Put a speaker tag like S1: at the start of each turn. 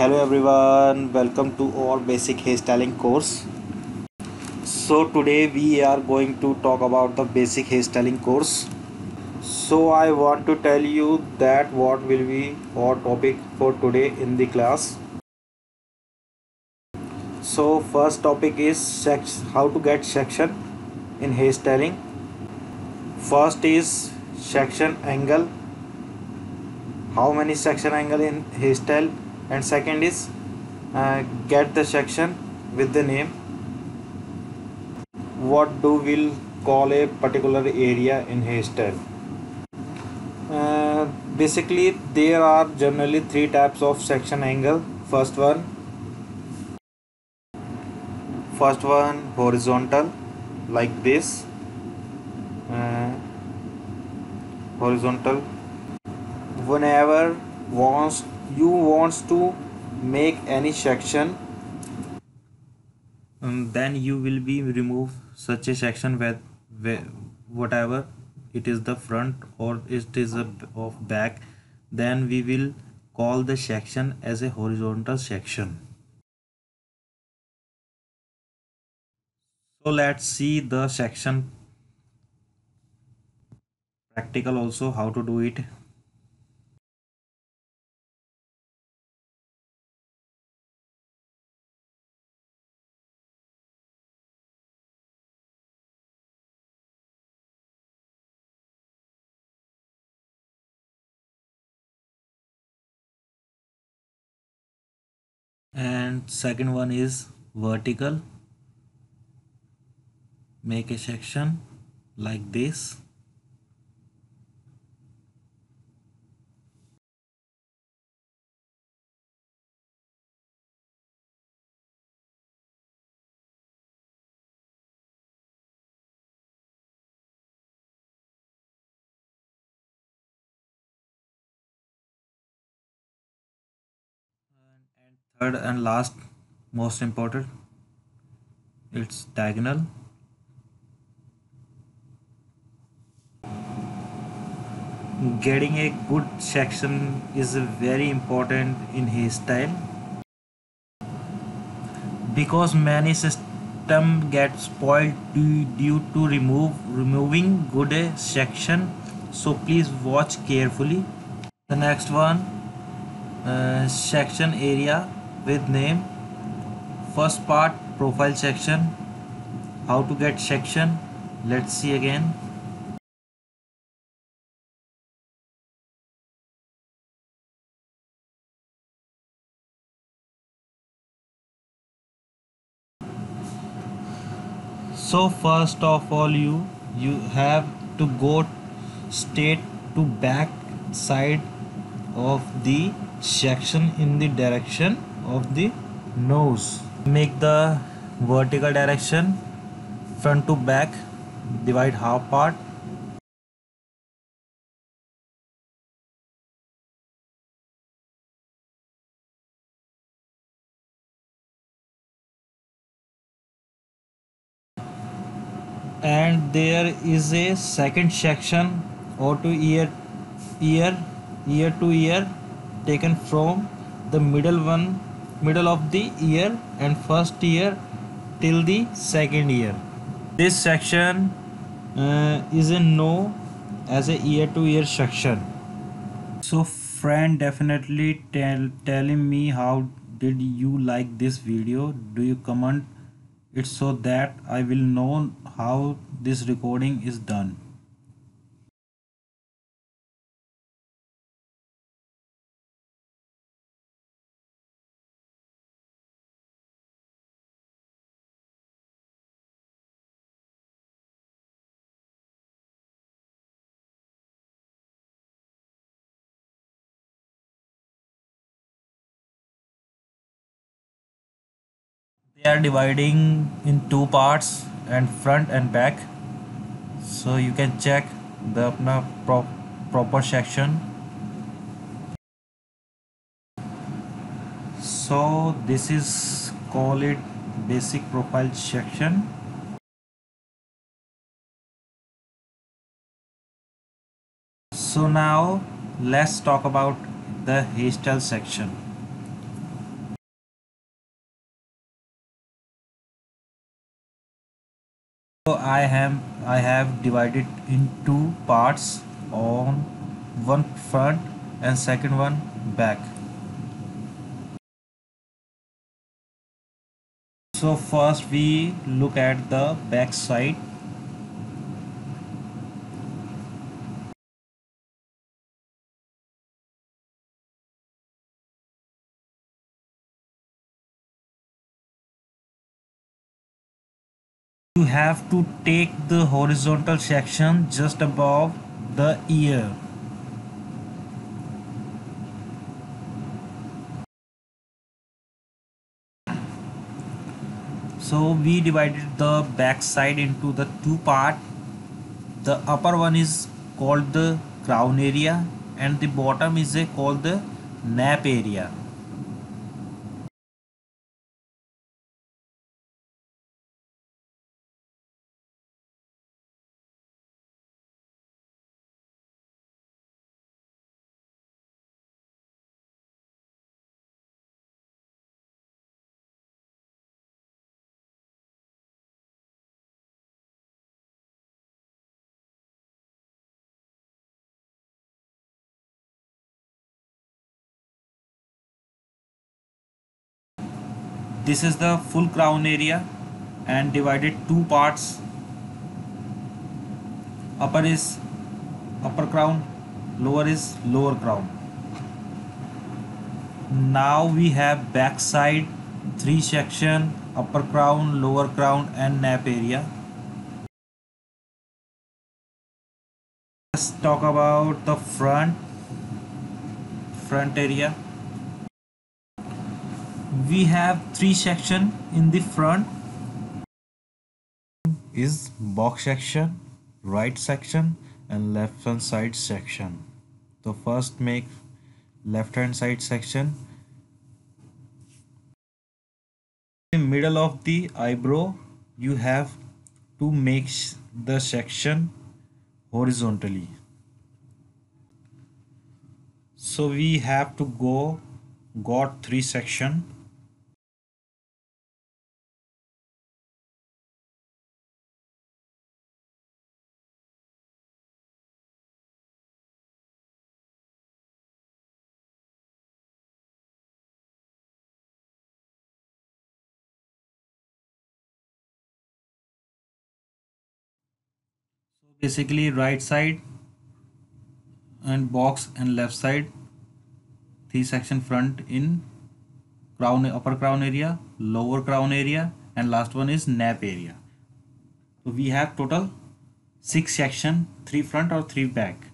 S1: Hello everyone, welcome to our basic hairstyling course. So today we are going to talk about the basic hairstyling course. So I want to tell you that what will be our topic for today in the class. So first topic is how to get section in hairstyling. First is section angle, how many section angle in hairstyle, and second is get the section with the name. What do we'll call a particular area in hairstyle? Basically there are generally three types of section angle. First one horizontal, like this. uh, Horizontal, whenever wants you wants to make any section, then you will be remove such a section where whatever it is the front or it is a of back, then we will call the section as a horizontal section. So let's see the section practical also how to do it. And second one is vertical, make a section like this. And third and last, most important, it's diagonal. Getting a good section is very important in hairstyle because many system get spoiled due to removing good section. So please watch carefully. The next one, section area with name. First part, profile section. How to get section? Let's see again. So first of all, you have to go straight to back side of the section in the direction of the nose. Make the vertical direction front to back, divide half part. And there is a second section or to ear ear to ear, taken from the middle of the ear and first ear till the second ear. This section is a known as a ear to ear section. So friend, definitely telling me how did you like this video. Do you comment it so that I will know how this recording is done. They are dividing in two parts and front and back, so you can check the proper section. So this is call it basic profile section. So now let's talk about the hairstyle section. So I have divided into parts, on one front and second one back. So first we look at the back side. You have to take the horizontal section just above the ear. So we divided the back side into the two part. The upper one is called the crown area and the bottom is called the nape area. This is the full crown area and divided two parts. Upper is upper crown, lower is lower crown. Now we have back side, three section, upper crown, lower crown and nape area. Let's talk about the front area. We have three section in the front. Is box section, right section and left hand side section. So first make left hand side section. In the middle of the eyebrow you have to make the section horizontally. So we have to got three section. So basically right side and box and left side, three section front in crown, upper crown area, lower crown area and last one is nape area. So we have total six section, three front or three back.